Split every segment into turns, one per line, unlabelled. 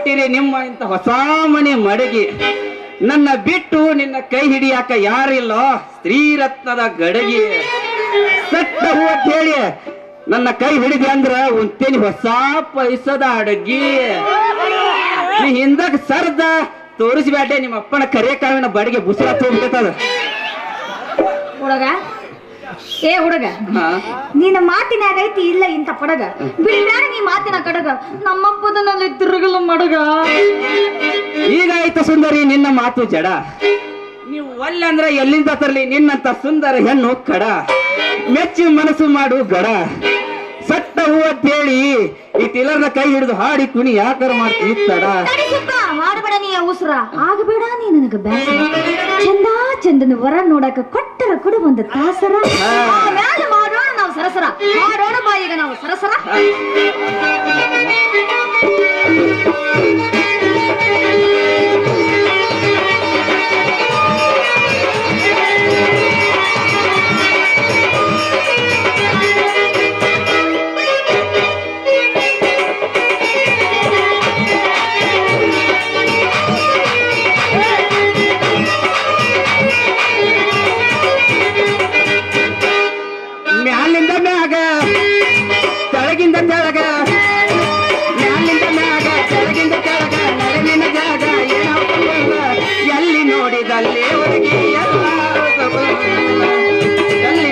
ಕೊಟ್ಟಿರಿ ನಿಮ್ಮ ಇಂತ ಹೊಸ ಮನೆ ಮಡಗಿ. ನನ್ನ ಬಿಟ್ಟು ನಿನ್ನ ಕೈ ಹಿಡಿಯಾಕ ಯಾರಿಲ್ಲೋ ಸ್ತ್ರೀರತ್ನದ ಗಡಗಿ. ಸಟ್ಟ ಹೂ ಅಂತ ಹೇಳಿ ನನ್ನ ಕೈ ಹಿಡಿದಿ ಅಂದ್ರ ಉಂತೇನಿ ಹೊಸ ಪೈಸದ ಅಡಗಿ. ನೀ ಹಿಂದಕ್ ಸರ್ದ ತೋರಿಸ್ಬೇಟೆ ನಿಮ್ಮ ಅಪ್ಪನ ಕರೆ ಕಾವಿನ ಬಡಿಗೆ ಬುಸರ ತೋಗ್ಬಿಟ್ಟದ.
ಹುಡುಗ ಏ ಹುಡುಗ, ನಿನ್ನ ಮಾತಿನಾಗ ಐತಿ ಇಲ್ಲ ಇಂತ ಪಡಗ ಬಿಡ್ಬೇಡ ನೀ ಮಾತಿನ ಕಡಗ. ನಮ್ಮಪ್ಪದಲ್ಲಿ ತಿರುಗಲು ಮಡಗ.
ಈಗ ಆಯ್ತು ಸುಂದರಿ ನಿನ್ನ ಮಾತು ಜಡ. ನೀವು ಒಲ್ಲೆ ಅಂದ್ರ ಎಲ್ಲಿಂದ ತರ್ಲಿ ನಿನ್ನಂತ ಸುಂದರ ಹೆಣ್ಣು ಕಡ. ಮೆಚ್ಚಿ ಮನಸ್ಸು ಮಾಡು ಗಡ. ಸಟ್ಟ ಹೂ ಅಂತ ಹೇಳಿ ಈ ತಿಲರ್ನ ಕೈ ಹಿಡಿದು ಹಾಡಿ ಕುಣಿ ಯಾಕಾರ ಮಾಡ್ತೀವಿ ತಡ.
ಮಾಡಬೇಡ ನೀ ಅವಸರ ಆಗಬೇಡ ನೀ ನನಗ ಬ್ಯಾಸರ. ಚಂದ ಚಂದನ ವರ ನೋಡಕ ಕೊಟ್ಟರ ಕೊಡ ಒಂದು ತಾಸರ. ಮ್ಯಾಲ ಮಾಡೋಣ ನಾವು ಸರಸರ, ಮಾಡೋಣ ಬಾಯಿಗ ನಾವು ಸರಸರ.
ಮ್ಯಾಲಿಂದ ಮ್ಯಾಗ ತೆಳಗಿಂದ ತೆಳಗ, ಮ್ಯಾಲಿಂದ ಮ್ಯಾಗ ತೆಳಗಿಂದ ತೆಳಗ, ನಡುವಿನ ಜಾಗ ಏನಾಗ್ತದ ಎಲ್ಲಿ ನೋಡಿದಲ್ಲಿ ಹುಡುಗಿ ಎಲ್ಲ ಎಲ್ಲಿ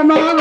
ಮಾವ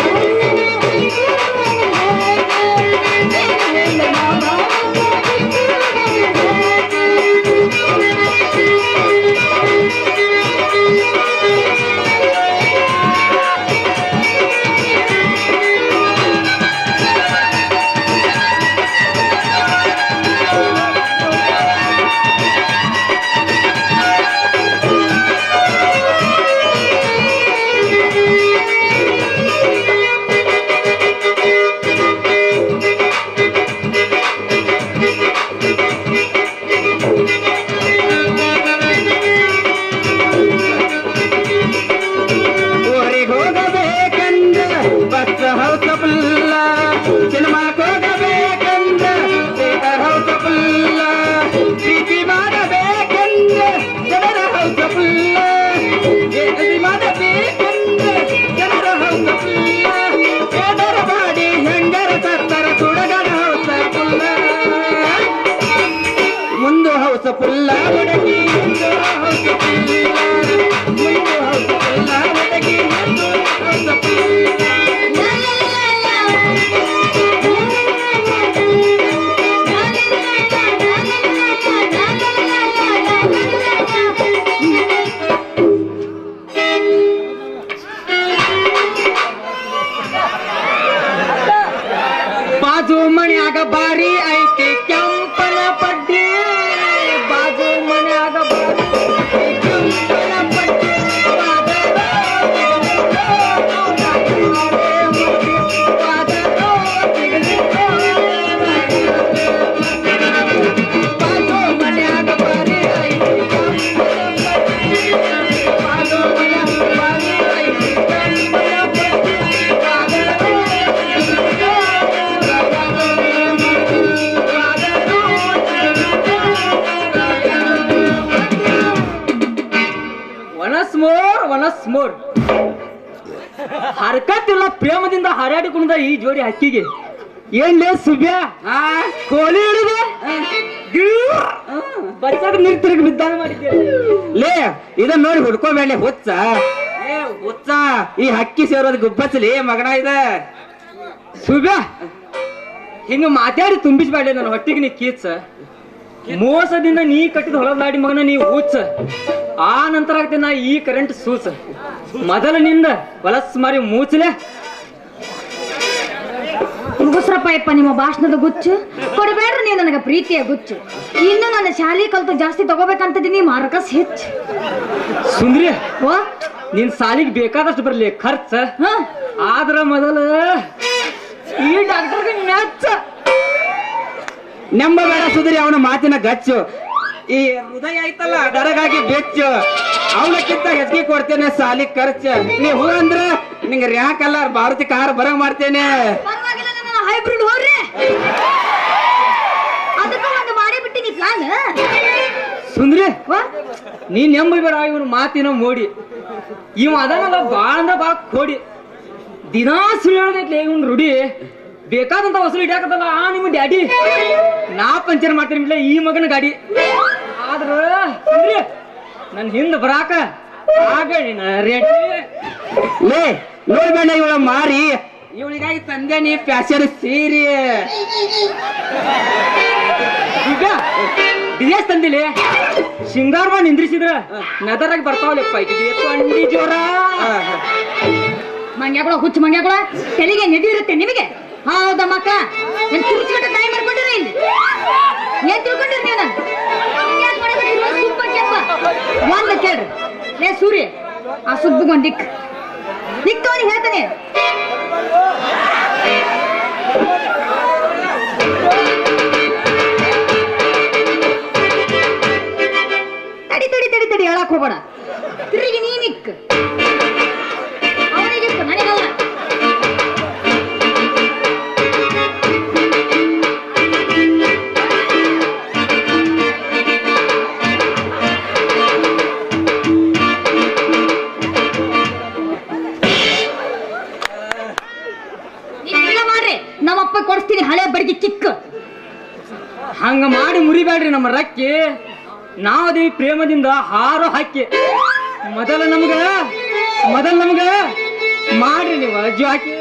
ಬಾಜು ಮನ್ಯಾಗ ಬಾರಿ ಐತಿ ಕೆಂಪನ ಪಡ್ಡಿ ಬಾಜು ಮನ್ಯಾಗ ಬಾರಿ ಕೆಂಪನ ಪಡ್ಡಿ ಬಾಜು ಮನ್ಯಾಗ ಬಾರಿ ಐತಿ ಬಾಜು ಮನ್ಯಾಗ ಬಾರಿ ಐತಿ ಕೆಂಪನ ಪಡ್ಡಿ ಒನಸ್ ಮೋರ್ ಹರ್ಕತ್ತಿಲ್ಲ ಪ್ರೇಮದಿಂದ ಹಾರಾಡಿಕೊಂಡ ಈ ಜೋಡಿ ಹಕ್ಕಿಗೆ ಏನ್ಲೇ ಸುಬ್ಯ ಕೋಲಿ ಹಿಡಿದು ಬಚ್ಚಾಗ ನೀರ್ ತಿರುಗಿ ಬಿದ್ದಾಗ ಮಾಡಿದ್ದೆ
ಲೇ ಇದನ್ನ ನೋಡಿ ಹುಡ್ಕೋಬೇಡ ಹುಚ್ಚ ಹುಚ್ಚ ಈ ಹಕ್ಕಿ ಸೇರೋದು ಗುಬ್ಬಚ್ಚಲಿ ಮಗನ ಇದ
ಸುಬ್ಯ ಹಿಂಗ ಮಾತಾಡಿ ತುಂಬಿಸ್ಬೇಡ ನನ್ನ ಹೊಟ್ಟಿಗೆ ನೀ ಕೀಚ ಮೋಸದಿಂದ ನೀ ಕಟ್ಟಿದ ಹೊಲದಾಡಿ ಮಗನ ನೀ ಹುಚ್ಚ ಆ ನಂತರ ಆಗ್ತೇನೆ ನಾ ಈ ಕರೆಂಟ್ ಸೂಚ ಮೊದಲಿನಿಂದ ಹೊಲಸ್ ಮಾರಿ ಮೂಚಲೆ
ಮುಗುಸ್ರಪ್ಪ ಯಪ್ಪ ನಿಮ್ಮ ಭಾಷಣದ ಗುಚ್ಚು ಕೊಡಬೇಡ್ರಿ ನೀವು ನನಗೆ ಪ್ರೀತಿಯ ಗುಚ್ಚು ಇನ್ನು ನನ್ನ ಶಾಲೆ ಕಲ್ತು ಜಾಸ್ತಿ ತಗೋಬೇಕಂತಿದ್ದೀನಿ ಮಾರಕಸ್ ಹೆಚ್ಚು
ಸುಂದ್ರಿ
ಓ
ನಿನ್ ಸಾಲಿಗೆ ಬೇಕಾದಷ್ಟು ಬರ್ಲಿ ಖರ್ಚ
ಹ
ಆದ್ರ ಮೊದಲು ಈ ಡಾಕ್ಟರ್ಗೆ ಮೆಚ್ಚ
ನೆಂಬಬೇಡ ಸುಧರಿ ಅವನ ಮಾತಿನ ಗಚ್ಚು ಈ ಹೃದಯ ಐತಲ್ಲ ಡರಗಾಗಿ ಬೆಚ್ಚು ಅವನಕ್ಕಿಂತ ಹೆಚ್ಚಿಗೆ ಕೊಡ್ತೇನೆ ಸಾಲಿ ಖರ್ಚು ನೀ ಹೂ ಅಂದ್ರ ನಿಂಗೆ ರ್ಯಾಂಕ್ ಅಲ್ಲ ಭಾರತಿ ಕಾರ್ ಬರಂಗ್ ಮಾಡ್ತೇನೆ
ಪರವಾಗಿಲ್ಲ ನನ್ನ ಹೈಬ್ರಿಡ್ ಹೋಗ್ರಿ ಅದಕ್ಕೆ ಒಂದು ಮಾಡಿ ಬಿಟ್ಟಿನಿ ಪ್ಲಾನ್
ಸುಂದ್ರಿ ನೀನ್ ನೆಂಬಬೇಡ ಇವನು ಮಾತಿನ ಮೋಡಿ ಇವ ಅದನ್ನಲ್ಲ ಬಾಳ ಅಂದ್ರ ಬಾಳ ಕೋಡಿ ದಿನಾ ಸುಳ್ಳು ಹೇಳ್ದೈತ್ಲೆ ಇವನ್ ರೂಢಿ ಬೇಕಾದಂತ ವಸೂಲಿ ಇಡಾಕತ್ತಲ್ಲ ನಿಮ್ಮ ಡ್ಯಾಡಿ ನಾ ಪಂಚರ್ ಮಾಡ್ತೀನಿ ಈ ಮಗನ ಗಾಡಿ ಆದ್ರ ಸುಂದ್ರಿ ನನ್ ಹಿಂದ ಬರಾಕ ಆಗ ರೆಡಿ
ಲೇ ನೋಡ್ಬೇಡ ಇವಳ ಮಾರಿ ಇವಳಿಗಾಗಿ ತಂದೆ ನೀ ಫ್ಯಾಷನ್ ಸೀರೆ
ಈಗ ಡಿಎಸ್ ತಂದಿಲಿ ಶಿಂಗಾರ ನಿಂದ್ರಿಸಿದ್ರ ನೆದರಾಗಿ ಬರ್ತಾವಲ್ಲಪ್ಪ ಅಂಡಿ ಜೋರ
ಮಂಗ್ಯಾಗಳ ಹುಚ್ಚು ಮಂಗ್ಯಾಗಳ ತೆಲಿಗೆ ನಿಧಿ ಇರುತ್ತೆ ನಿಮಗೆ ಹೌದಾ ಮಕ್ಕ ಏನ್ ತಿರುಚ್ಕಟ್ಟ ತಾಯಿ ಮಾಡ್ಕೊಂಡಿರಿ ಇಲ್ಲಿ ಏನ್ ತಿಳ್ಕೊಂಡಿರಿ ನೀವು ನಾನು ಸುಬ್ಬ ಕೆಂಪ ಒಂದ್ ಕೇಳ್ರಿ ಲೇ ಸೂರ್ಯ ಆ ಸುಬ್ಬಗೊಂದ್ ದಿಕ್ಕವನಿ ಹೇಳ್ತಾನೆ ತಡಿ ತಡಿ ತಡಿ ತಡಿ ಹೇಳಕ್ ಹೋಗ್ಬೇಡ ತಿರುಗಿ ನೀನಿಕ್ ಅವನಿಗಿತ್ತು ನನಗಲ್ಲ ನಮ್ಮಪ್ಪ ಕೊಡಿಸ್ತೀನಿ ಹಳೆ ಬಡಿಗೆ ಚಿಕ್ಕ
ಹಂಗ ಮಾಡಿ ಮುರಿಬೇಡ್ರಿ ನಮ್ಮ ರಕ್ಕಿ ನಾವದೇವಿ ಪ್ರೇಮದಿಂದ ಹಾರೋ ಹಾಕಿ ಮೊದಲ ನಮ್ಗ ಮಾಡ್ರಿ ನೀವು ಅಜ್ಜು ಹಾಕಿ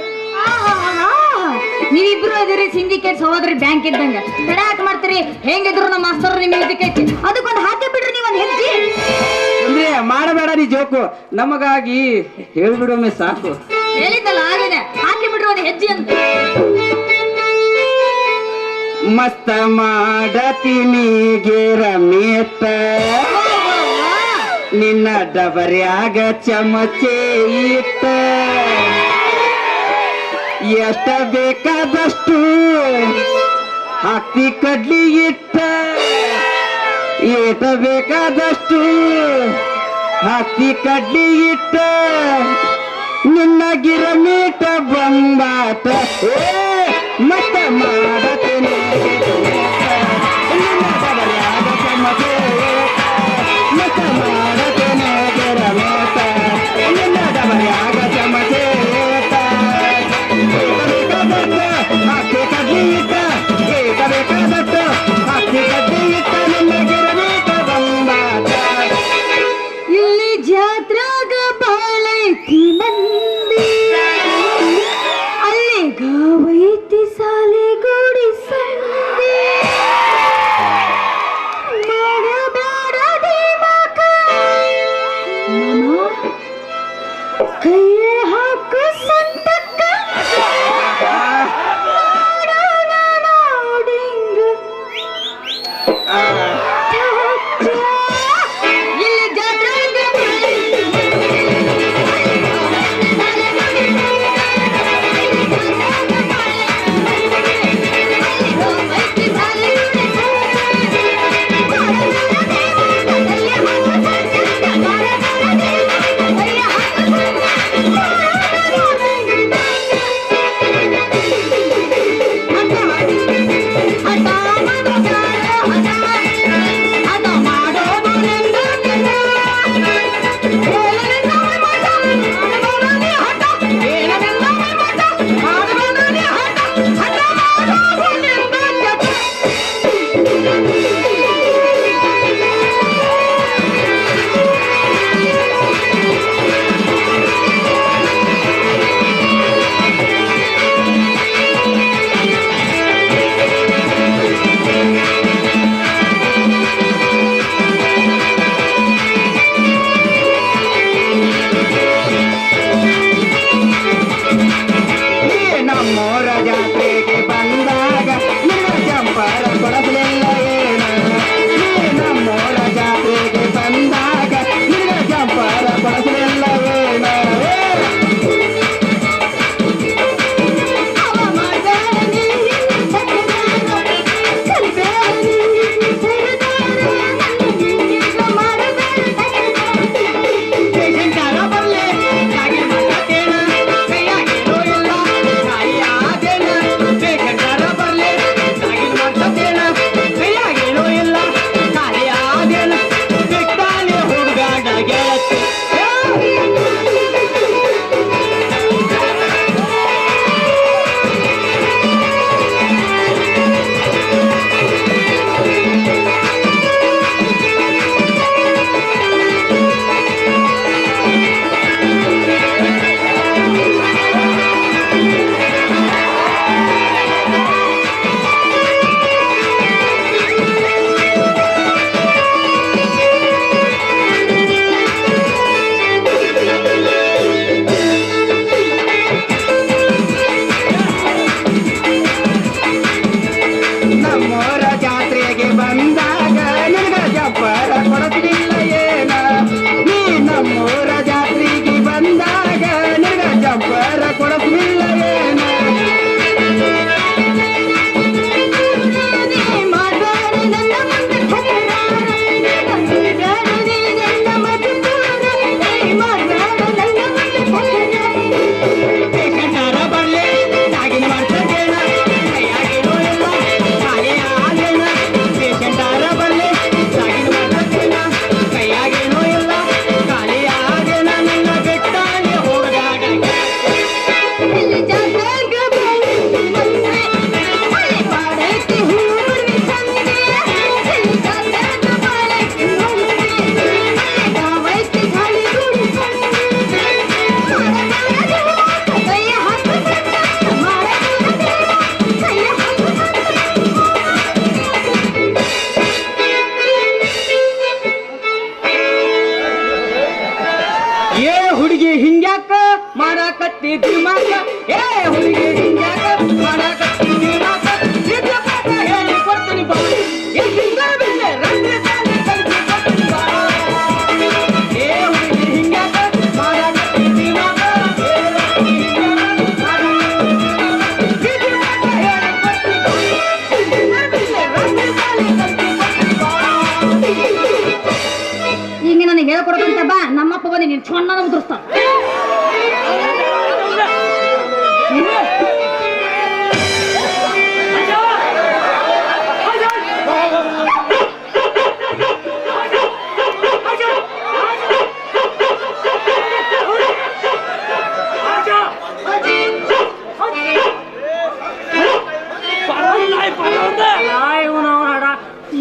ನೀವಿಬ್ರು ಅದಿರಿ ಸಿಂಡಿಕೇಟ್ ಸಹೋದರಿ ಬ್ಯಾಂಕ್ ಇದ್ದಂಗ ತಡ ಯಾಕೆ ಮಾಡ್ತೀರಿ ಹೆಂಗಿದ್ರು ನಮ್ಮ ಮಾಸ್ತರ್ ನಿಮ್ ಇದಕ್ಕೈತಿ ಅದಕ್ಕೊಂದು ಹಾಕಿ ಬಿಡ್ರಿ ನೀವೊಂದು ಹೆಜ್ಜೆ
ಅಂದ್ರೆ ಮಾಡಬೇಡ ನೀ ಜೋಕು ನಮಗಾಗಿ ಹೇಳ್ಬಿಡೊಮ್ಮೆ ಸಾಕು
ಹೇಳಿದ್ದಲ್ಲ ಆಗಿದೆ ಹಾಕಿ ಬಿಡ್ರಿ ಒಂದು ಹೆಜ್ಜೆ ಅಂತ
ಮಸ್ತ ಮಾಡತೀನಿ ಗೆರಮೇತ ನಿನ್ನ ಡಬರ್ಯಾಗ ಚಮಚೆ ಇಟ್ಟ ಎಷ್ಟ ಬೇಕಾದಷ್ಟು ಹಾಕ್ತಿ ಕಡ್ಲಿ ಇಟ್ಟ ಏಟ ಬೇಕಾದಷ್ಟು ಹಾಕ್ತಿ ಕಡ್ಲಿ ಇಟ್ಟ ನಿನ್ನ ಗಿರಮೀಟ ಬಂದಾಟ ಮತ್ತ ಮಾಡತೇನೆ ನಿನ್ನ ಡಬರ್ಯಾಗ ಚಮಚೆ ಮತ್ತ ಮಾಡತೇನೆ ಗಿರಮೇತ ನಿನ್ನ ಡಬರ್ಯಾಗ ಚಮಚೆ ಹಾಕಿ ಕಡ್ಲಿ ಇಟ್ಟ ಏಕ ಬೇಕಾದಟ್ಟು ಹಾಕಿ ಕಡ್ಲಿ ಇಟ್ಟ ನಿನ್ನ ಗಿರಮೀಟ ಬಂದಾಟ
ಇಲ್ಲಿ ಜಾತ್ರಾಗ ಬಾಳೈತಿ ಮಂದಿ ಅಲ್ಲಿ ಗಾವೈತಿ ಸಾಲಿಗೂಡು
ಜಾತ್ರೆಗೆ ಬಂದಾಗ ನಿನ್ನ ಜಂಪರ ಕೊಡಲಿಲ್ಲ ಏನ ನೀ ನಮ್ಮೂರ ಜಾತ್ರೆಗೆ ಬಂದಾಗ ನಿನ್ನ ಜಂಪರ ಕೊಡಲಿಲ್ಲ ಏನ ನಮ್ಮೂರ ಜಾತ್ರೆಗೆ ಬಂದಾಗ ನಿನಗ ಜಂಪರ ಕೊಡಲಿಲ್ಲ ಏನ ನೀ ನಮ್ಮೂರ ಜಾತ್ರೆಗೆ ಬಂದಾಗ ನಿನಗ ಜಂಪರ ಕೊಡಲಿಲ್ಲ ಏನ ಹುಡುಗಿ ಹಿಂಗ್ಯಾಕ ಮಾಡಾಕತ್ತಿ ದಿಮಾಕ ಏ ಹುಡುಗಿ ಹಿಂಗ್ಯಾಕ ಮಾಡಾಕತ್ತಿ ದಿಮಾಕ ಇದ್ರ ಪಾಠ ಹೇಳಿ ಕೊಡ್ತೀನಿ ಬಾ ಏ ಹಿಂಗಾರ ಬಿಟ್ಟೆ ರಾತ್ರಿ ಸಾಲಿ ಕಲಿಸಿ ಕೊಡ್ತೀನಿ ಬಾ ಏ ಹುಡುಗಿ ಹಿಂಗ್ಯಾಕ ಮಾಡಾಕತ್ತಿ ದಿಮಾಕ ಏ ಹುಡುಗಿ ಹಿಂಗ್ಯಾಕ ಮಾಡಾಕತ್ತಿ ಇದ್ರ ಪಾಠ ಹೇಳಿ ಕೊಡ್ತೀನಿ ಬಾ ಹಿಂಗಾರ ಬಿಟ್ಟೆ ರಾತ್ರಿ ಸಾಲಿ ಕಲಿಸಿ ಕೊಡ್ತೀನಿ ಬಾ
ಹಿಂಗೆ ನನಗೆ ಹೇಳ್ಕೊಡಕಂತ ಬಾ ನಮ್ಮಪ್ಪ ಬಂದು ನೀನು ಚೊನ್ನ ಉದುರಿಸ್ತಾನ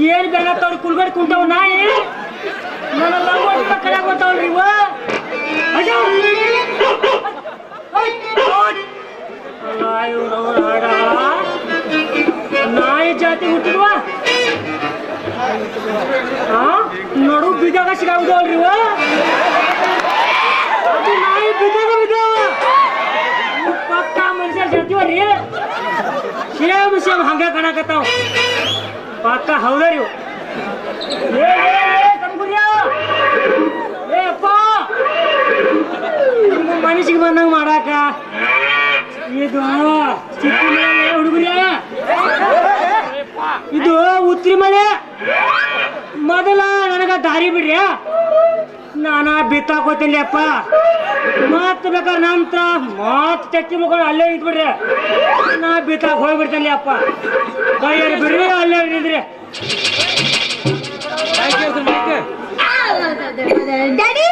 ಏನ್ ಬೇಡತ್ತವ್ರು ಕುಲ್ಬೇಡ್ ಕುಂತಾವ್ ನಾಯಿ ನನ್ನ ಲಂಗೋಟ ಕಡೆ ಗೊತ್ತಾವಲ್ರಿ ಇವ ನಾಯಿ ಜಾತಿ ಹುಟ್ಟಿರುವ ನಡು ಬಿದ್ದಾಗ ಸಿಗಾಗುದವಲ್ರಿ ಇವ ಅದು ನಾಯಿ ಬಿದ್ದಾಗ ಬಿದ್ದಾವ ಪಕ್ಕ ಮನುಷ್ಯರ ಜಾತಿವಲ್ರಿ ಸೇಮ್ ಸೇಮ್ ಹಂಗ ಕಾಣಕತ್ತಾವ ಪಕ್ಕ ಹೌದರಿ ಇವು ಮನುಷ್ಯಗೆ ಬಂದಂಗ ಮಾಡಾಕ ಇದು ಹುಡುಗರಿ ಇದು ಉತ್ರಿ ಮಳೆ ಮೊದಲ ನನಗ ದಾರಿ ಬಿಡ್ರಿ ನಾನ ಬಿತ್ತಾಕೋತೀನಿ ಅಪ್ಪ ಮತ್ ಬೇಕಾದ್ರೆ ನಂತರ ಮತ್ ಚಕ್ಕಿ ಮುಖಂಡು ಅಲ್ಲೇ ಇದ್ಬಿಡ್ರಿ ನಾ ಬಿತ್ತಾಕ ಹೋಗ್ಬಿಡ್ತೇನೆ ಅಪ್ಪ ಕೈಯಲ್ಲಿ ಬಿಡ್ರಿ ಅಲ್ಲೇ ಇದ್ರಿ
ಡ್ಯಾಡಿ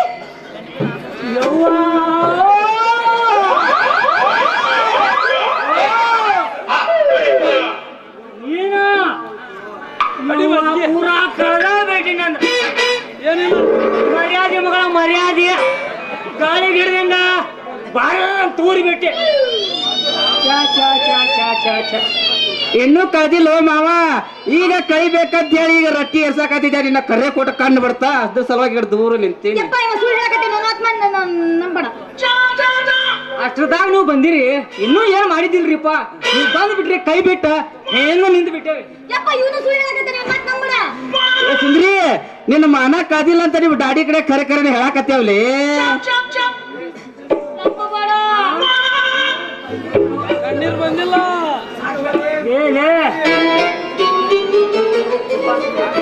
ಪೂರಾ ಕಳ್ದ ಬೇಟಿ ನಂದು ಮರ್ಯಾದೆ ಮಗಳ ಮರ್ಯಾದೆ ಗಾಳಿಗೆ ಹಿಡ್ದಂಗ ಬಾರ ತೂರಿ ಬಿಟ್ಟೆ
ಇನ್ನೂ ಕದಿಲ್ಲ ಮಾವ ಈಗ ಕಳಿಬೇಕಂತ ಹೇಳಿ ಈಗ ರಟ್ಟಿ ಎರ್ಸಾಕತ್ತಿದ್ದೆ ನಿನ್ನ ಕರೆ ಕೊಟ್ಟ ಕಣ್ಣು ಬಿಡ್ತಾ ಅದ್ರ ಸಲುವಾಗಿ ದೂರ ನಿಂತೀನಿ
ಅಷ್ಟದಾಗ ನೀವು ಬಂದಿರಿ ಇನ್ನೂ ಏನ್ ಮಾಡಿದಿಲ್ರಿಪ್ಪ ನೀವು ಬಂದ್ ಬಿಟ್ರಿ ಕೈ ಬಿಟ್ಟ ಏನು ನಿಂತು ಬಿಟ್ಟೇವಿ
ಯಪ್ಪ ಇವನು ಸುಳ್ಳು ಹೇಳಕತ್ತಾನೆ ಮತ್ ನಂಬಡ
ಏ ಸುಂದ್ರಿ ನಿನ್ನ ಮಾನ ಕಾದಿಲ್ಲ ಅಂತ ನೀವು ಡಾಡಿ ಕಡೆ ಕರೆ ಕರೆ ಹೇಳಕತ್ತೇವ್ಲಿ
ಏನೇ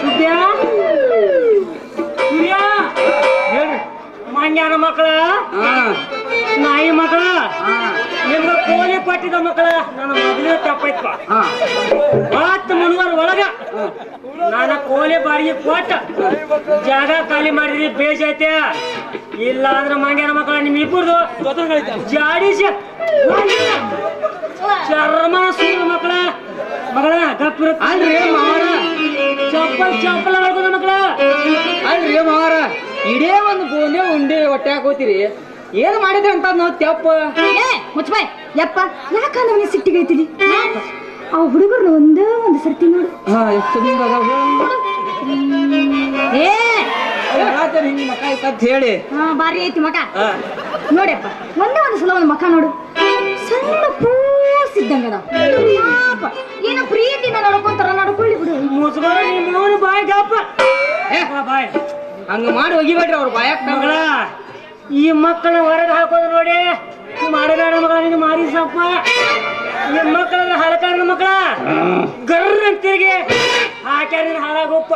ಸುದ್ಯಾ ಸೂರ್ಯ ಹೇಳ್ರಿ ಮಂಗ್ಯಾನ ಮಕ್ಕಳ ನಾಯಿ ಮಕ್ಕಳ ನಿಮ್ಗ ಕೋಳಿ ಕೊಟ್ಟಿದ ಮಕ್ಕಳ ನನ್ನ ಮೊದಲೇ ತಪ್ಪೈತ್ಪ ಹತ್ತು ಮುನ್ನೂರ ಒಳಗ ನಾನು ಕೋಳಿ ಬಾಡಿಗೆ ಕೊಟ್ಟ ಜಾಗ ಖಾಲಿ ಮಾಡಿದ್ರಿ ಬೇಜೈತೆ ಇಲ್ಲ ಅಂದ್ರೆ ಮಂಗ್ಯಾನ ಮಕ್ಕಳ ನಿಮ್ ಇಬ್ಬರದು ಜಾಡಿಸಿ ಚರ್ಮನ ಸೂರು ಮಕ್ಕಳ ಮಗಳ ಗಪ್ಪಿರ
ಅಲ್ರಿ ಮಾವಾರ
ಚಪ್ಪಲ ಮಾಡ್ಕೋದ ಮಕ್ಕಳ
ಅಲ್ರಿ ಮಾವಾರ
ಇಡೇ ಒಂದು ಗೋಂದೆ ಉಂಡೆ ಹೊಟ್ಟೆ ಹಾಕೋತೀರಿ ಏನ್ ಮಾಡಿದ್ರಿ ಅಂತ ನಾವು ತೆಪ್ಪ
ಏ ಮುಚ್ಚಬಾಯ್ ಯಪ್ಪ ಯಾಕ ನಮಗೆ ಸಿಟ್ಟಿಗೈತಿಲಿ ಆ ಹುಡುಗರ್ನ ಒಂದೇ ಒಂದು ಸರ್ತಿ ನೋಡು
ಎಷ್ಟು ಹಿಂಗ
ಏ
ಹಿಂಗ ಮಕ್ಕ ಅಂತ ಹೇಳಿ
ಬಾರಿ ಐತಿ ಮಕ ನೋಡ್ಯಪ್ಪ ಒಂದೇ ಒಂದು ಸಲ ಒಂದು ಮಕ ನೋಡು ಸಣ್ಣ ಪೂಸಿದ್ದಂಗ ಪಾಪ ಏನೋ ಪ್ರೀತಿನ ನೋಡ್ಕೊಂತಾರ ನೋಡ್ಕೊಳ್ಳಿ ಬಿಡು
ಮುಸ್ಬಾರ ನಿಮ್ಮ ಬಾಯ್ ಗಪ್ಪ ಬಾಯ್ ಹಂಗ ಮಾಡಿ ಒಗಿಬೇಡ್ರಿ ಅವ್ರ ಬಾಯಕ್ ಮಗಳ ಈ ಮಕ್ಕಳ ಹೊರಗೆ ಹಾಕೋದು ನೋಡಿ ಮಾಡಬೇಡ ಮಗಳ ನೀನು ಮಾರಿ ಸಪ್ಪ ಈ ಮಕ್ಕಳ ಹಲಕಾರ ಮಕ್ಕಳ ಗರ್ರ ಅಂತಿಗೆ ಹಾಕ್ಯಾರ ನೀನು ಹಾಳಾಗೋಪ್ಪ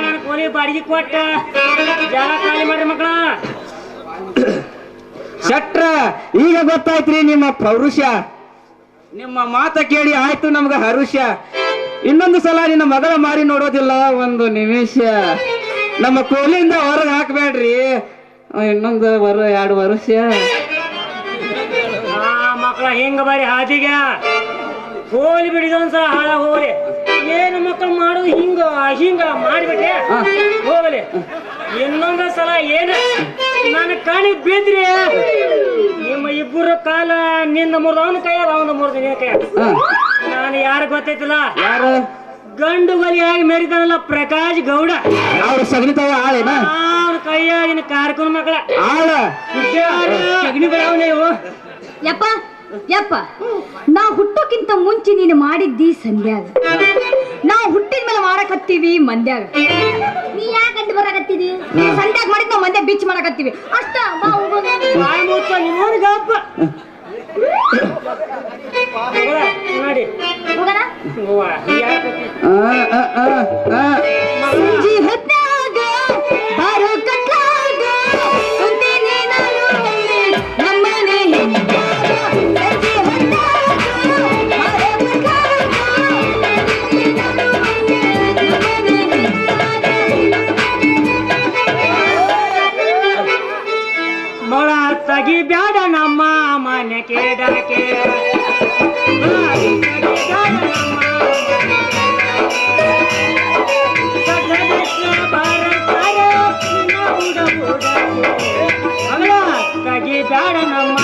ನಾನು ಕೋಳಿ ಬಾಡಿಗೆ ಕೊಟ್ಟ ಜಾಗ ಖಾಲಿ ಮಾಡ್ರಿ ಮಕ್ಕಳ
ಶಟ್ರ ಈಗ ಗೊತ್ತಾಯ್ತ್ರಿ ನಿಮ್ಮ ಪೌರುಷ ನಿಮ್ಮ ಮಾತ ಕೇಳಿ ಆಯ್ತು ನಮ್ಗ ಹರುಷ ಇನ್ನೊಂದು ಸಲ ನಿನ್ನ ಮಗಳ ಮಾರಿ ನೋಡೋದಿಲ್ಲ ಒಂದು ನಿಮಿಷ ನಮ್ಮ ಕೋಲಿಂದ ಹೊರಗೆ ಹಾಕ್ಬೇಡ್ರಿ ಇನ್ನೊಂದು 2 ವರ್ಷ
ಮಕ್ಕಳ ಹಿಂಗ ಬಾರಿ ಹಾದಿಗೆ ಹೋಲಿ ಬಿಡಿದೊಂದ್ಸಲ ಹಾಳ ಹೋಗ್ಲಿ ಏನು ಮಕ್ಕಳು ಮಾಡೋದು ಹಿಂಗ ಹಿಂಗ ಮಾಡಿಬಿಟ್ಟೆ ಹೋಗಲಿ ಇನ್ನೊಂದ ಸಲ ಏನು ನನ್ನ ಕಾಣಿ ಬಿದ್ರಿ ನಿಮ್ಮ ಇಬ್ಬರು ಕಾಲ ನಿನ್ನ ಮುರಿದ ಅವನ ಕೈ ಅವನ ಮುರಿದ ನಿನ್ನ ಕೈ ನಾನು ಯಾರು ಗೊತ್ತೈತಿಲ್ಲ
ಯಾರು
ಗಂಡು ಬಲಿಯಾಗಿ ಮೆರಿತಾನಲ್ಲ ಪ್ರಕಾಶ್ ಗೌಡ
ಅವ್ರು ಸಗಣಿತಾವ ಆಳೇನ
ಅವನ ಕೈಯಾಗಿನ ಕಾರ್ಕುನ ಮಕ್ಕಳ
ಆಳ
ಸಗಣಿ ಬರಾವ್ ನೀವು
ಯಪ್ಪ ಯಪ್ಪ ನಾ ಹುಟ್ಟೋಕ್ಕಿಂತ ಮುಂಚೆ ನೀನು ಮಾಡಿದ್ದಿ ಸಂಧ್ಯಾಗ ನಾವು ಹುಟ್ಟಿದ ಮೇಲೆ ಮಾಡಕತ್ತೀವಿ ಮಂದ್ಯಾಗ ನೀ ಯಾಕೆ ಅಡ್ಡಿ ಬರಾಕತ್ತೀವಿ ಸಂಧ್ಯಾಗ ಮಾಡಿದ್ ನಾವು ಮಂದ್ಯಾಗ ಬಿಚ್ ಮಾಡಕತ್ತೀವಿ ಅಷ್ಟ ಬಾ ಹೋಗೋಣ
ಬಾಯಿ ಮುಚ್ಚ ನಿಮ್ಮೋನ್ ಗಪ್ಪ ನೋಡಿ
ಹೋಗೋಣ
ಸಂಜೆ
ಹೊತ್ನಾಗ ಬಾರೋ ಕತ್ಲಾಗ ಕುಂತೀನಿ ನಾನು ನಮ್ಮನೆ ಸಂಜೆ ಹೊತ್ನಾಗ ಬಾರೋ
ಮೊಳ ತಗಿ ಬ್ಯಾಡ ನಮ್ಮ ಮನೆ ಕೇಡಕ್ಕೆ ತಗಿ ಬ್ಯಾಡ ನಮ್ಮ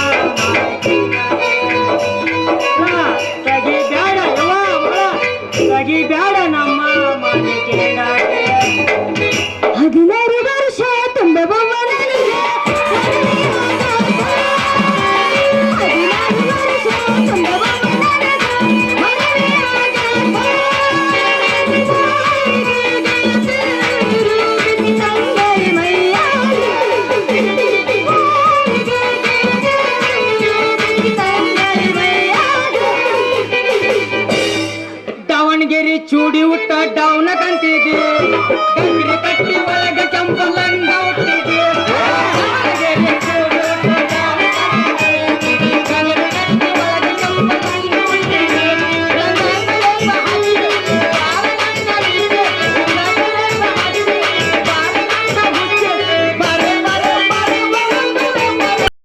ತಗಿ ಬ್ಯಾಡ ತಗಿ ಬ್ಯಾಡ ನಮ್ಮ ಮನೆ ಕೇಡಕ್ಕೆ
16 ವರ್ಷ ತುಂಬವ ನನಗೆ 16 ವರ್ಷ ತುಂಬವ
ದಾವಣಗೆರೆ ಚೂಡಿ ಉಟ್ಟ ಡೌನ ಕಂತಿದ್ದೆ